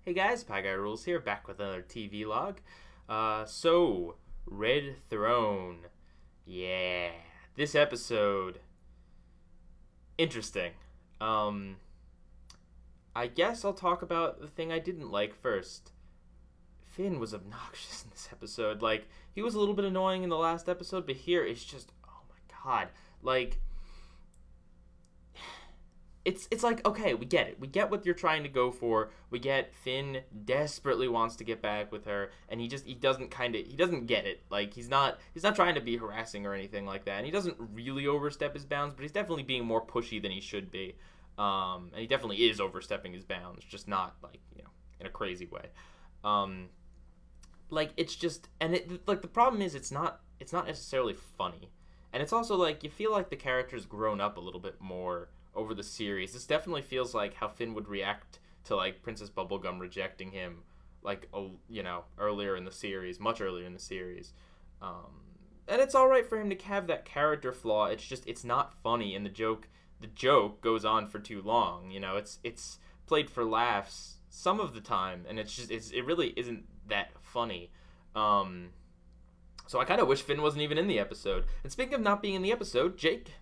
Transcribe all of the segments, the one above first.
Hey guys, Pieguyrulz here, back with another TV log. So, Red Throne. Yeah, this episode, interesting. Um, I guess I'll talk about the thing I didn't like first. Finn was obnoxious in this episode. Like, he was a little bit annoying in the last episode, but here it's just, oh my god. Like, it's like, okay, we get it. We get what you're trying to go for. We get Finn desperately wants to get back with her, and he doesn't get it. Like, he's not trying to be harassing or anything like that. And he doesn't really overstep his bounds, but he's definitely being more pushy than he should be. And he definitely is overstepping his bounds, just not like, in a crazy way. Like, it's just, and like, the problem is it's not necessarily funny. And it's also like, you feel like the character's grown up a little bit more over the series. This definitely feels like how Finn would react to, like, Princess Bubblegum rejecting him, like, earlier in the series, much earlier in the series. And it's alright for him to have that character flaw. It's just, it's not funny, and the joke goes on for too long. It's played for laughs some of the time, and it really isn't that funny. So I kind of wish Finn wasn't even in the episode. And speaking of not being in the episode, Jake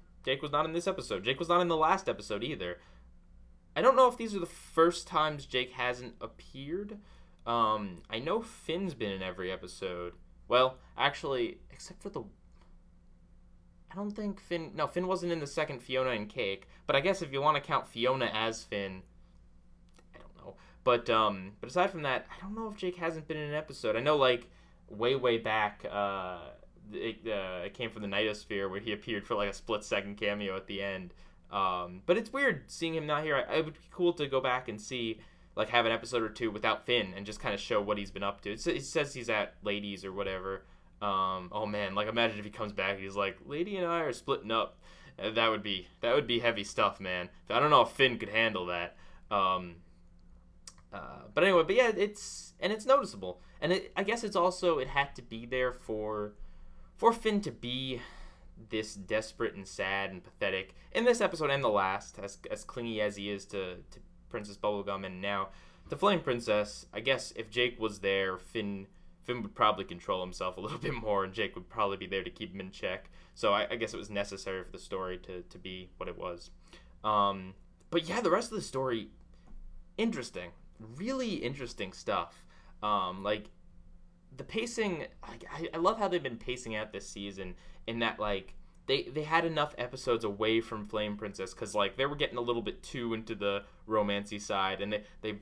was not in this episode. Jake was not in the last episode either. I don't know if these are the first times Jake hasn't appeared. I know Finn's been in every episode. Well, actually, except for I don't think Finn... No, Finn wasn't in the second Fiona and Cake. But I guess if you want to count Fiona as Finn, I don't know. But aside from that, I don't know if Jake hasn't been in an episode. I know, like, way back, it came from the Nightosphere, where he appeared for like a split-second cameo at the end. But it's weird seeing him not here. It would be cool to go back and see, like, have an episode or two without Finn and just kind of show what he's been up to. It says he's at Ladies or whatever. Oh man, like, imagine if he comes back and he's like, Lady and I are splitting up. That would be heavy stuff, man. I don't know if Finn could handle that. But anyway, but yeah, it's noticeable, and I guess it had to be there for Finn to be this desperate and sad and pathetic in this episode and the last, as clingy as he is to Princess Bubblegum and now to Flame Princess. I guess if Jake was there, Finn would probably control himself a little bit more, and Jake would probably be there to keep him in check. So I guess it was necessary for the story to be what it was. But yeah, the rest of the story, interesting. Really interesting stuff. Like, the pacing, like, I love how they've been pacing out this season, in that, like, they had enough episodes away from Flame Princess, because, like, they were getting a little bit too into the romancy side, and they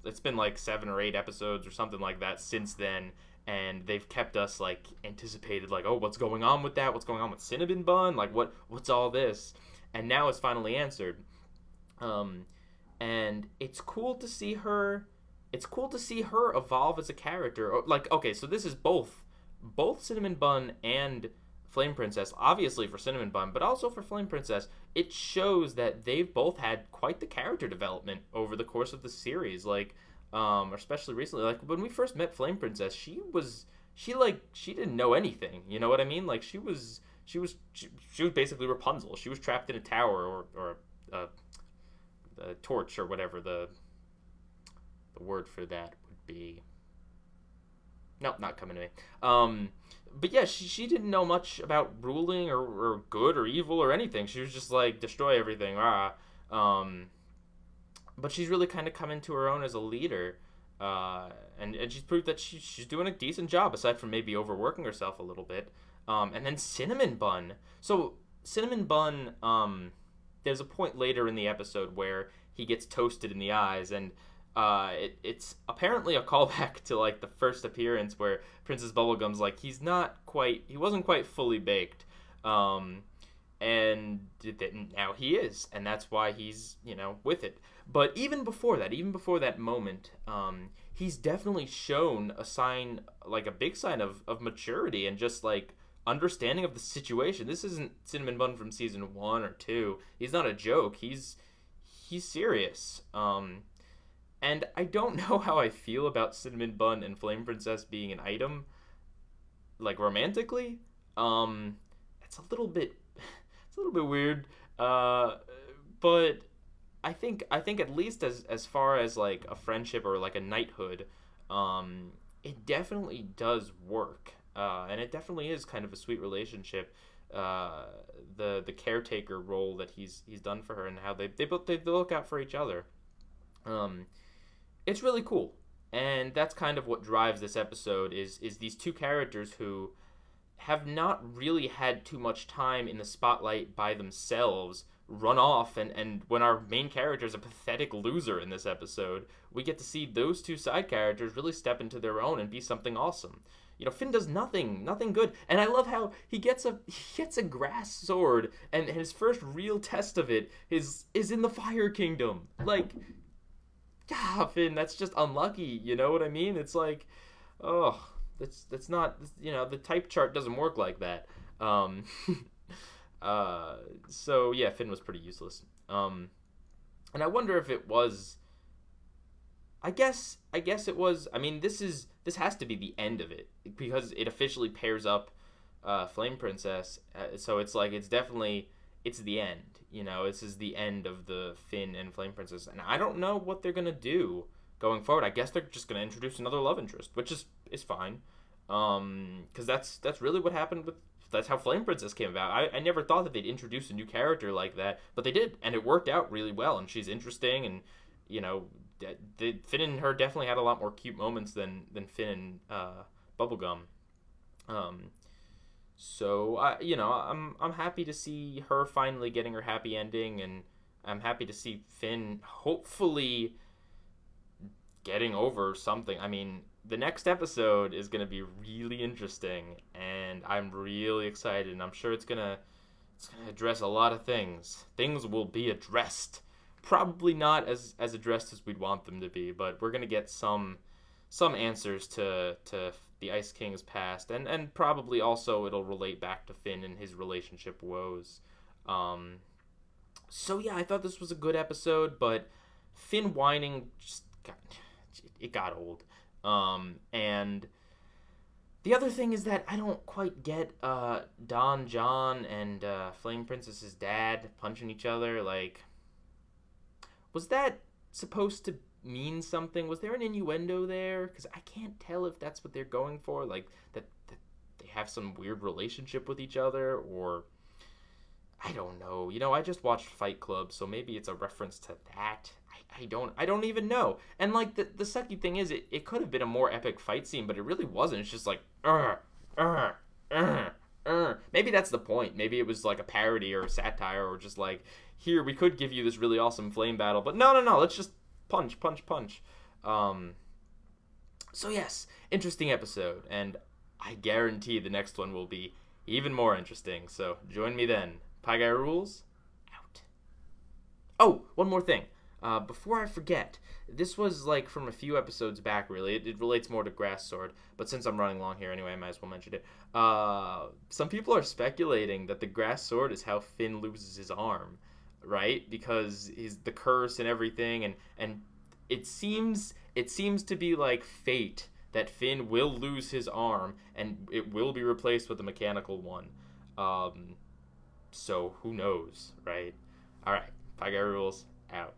it's been like 7 or 8 episodes or something like that since then, and they've kept us, like, anticipated, like, oh, what's going on with that? What's going on with Cinnamon Bun? Like, what's all this? And now it's finally answered. And it's cool to see her. It's cool to see her evolve as a character. Like, okay, so this is both Cinnamon Bun and Flame Princess. Obviously for Cinnamon Bun, but also for Flame Princess. It shows that they've both had quite the character development over the course of the series. Like, especially recently. Like, when we first met Flame Princess, she didn't know anything. You know what I mean? Like, she was basically Rapunzel. She was trapped in a tower or a torch, or whatever the word for that would be. Nope, not coming to me. But yeah, she didn't know much about ruling or good or evil or anything. She was just like, destroy everything, but she's really kind of come into her own as a leader, and she's proved that she's doing a decent job, aside from maybe overworking herself a little bit. And then Cinnamon Bun. So Cinnamon Bun, there's a point later in the episode where he gets toasted in the eyes, and it's apparently a callback to, like, the first appearance where Princess Bubblegum's like, he wasn't quite fully baked, and now he is, and that's why he's, with it. But even before that moment, he's definitely shown a sign, like a big sign of maturity and just, like, understanding of the situation. This isn't Cinnamon Bun from season 1 or 2. He's not a joke. He's serious. And I don't know how I feel about Cinnamon Bun and Flame Princess being an item, like, romantically. It's a little bit weird. But I think at least as far as like a friendship or like a knighthood, it definitely does work, and it definitely is kind of a sweet relationship. The caretaker role that he's done for her, and how they look out for each other. Um, it's really cool, and that's kind of what drives this episode is these two characters who have not really had too much time in the spotlight by themselves run off, and when our main character is a pathetic loser in this episode, we get to see those two side characters really step into their own and be something awesome. Finn does nothing good, and I love how he gets a grass sword, and his first real test of it is in the Fire Kingdom. Like, Finn, that's just unlucky. You know what I mean? It's like, oh, that's not, the type chart doesn't work like that. So yeah, Finn was pretty useless. And I wonder if it was. I guess it was. I mean, this has to be the end of it, because it officially pairs up Flame Princess. So it's like it's the end. This is the end of the Finn and Flame Princess, and I don't know what they're gonna do going forward. I guess they're just gonna introduce another love interest, which is fine. Because that's really what happened with. That's how Flame Princess came about. I never thought that they'd introduce a new character like that, but they did, and it worked out really well. And she's interesting, and Finn and her definitely had a lot more cute moments than Finn and Bubblegum. So I'm happy to see her finally getting her happy ending, and I'm happy to see Finn hopefully getting over something. I mean, the next episode is going to be really interesting, and I'm really excited, and I'm sure it's gonna address a lot of things. Things will be addressed. Probably not as addressed as we'd want them to be, but we're going to get some answers to the Ice King's past, and probably also it'll relate back to Finn and his relationship woes. So yeah, I thought this was a good episode, but Finn whining just got old. And the other thing is that I don't quite get Don John and Flame Princess's dad punching each other. Like, was that supposed to mean something? Was there an innuendo there? Because I can't tell if that's what they're going for, like that they have some weird relationship with each other, or I don't know. I just watched Fight Club, so maybe it's a reference to that. I don't even know. And like the sucky thing is, it could have been a more epic fight scene, but it really wasn't. It's just like maybe that's the point. Maybe it was like a parody or a satire, or just like, here, we could give you this really awesome flame battle, but no, let's just punch. So yes, interesting episode, and I guarantee the next one will be even more interesting. So join me then. Pieguyrulz out. Oh, one more thing. Before I forget, this was like from a few episodes back, really. It relates more to Grass Sword, but since I'm running long here anyway, I might as well mention it. Some people are speculating that the Grass Sword is how Finn loses his arm, right? Because he's the curse and everything, and it seems to be like fate that Finn will lose his arm, and it will be replaced with a mechanical one. So who knows, right? All right, Pieguyrulz out.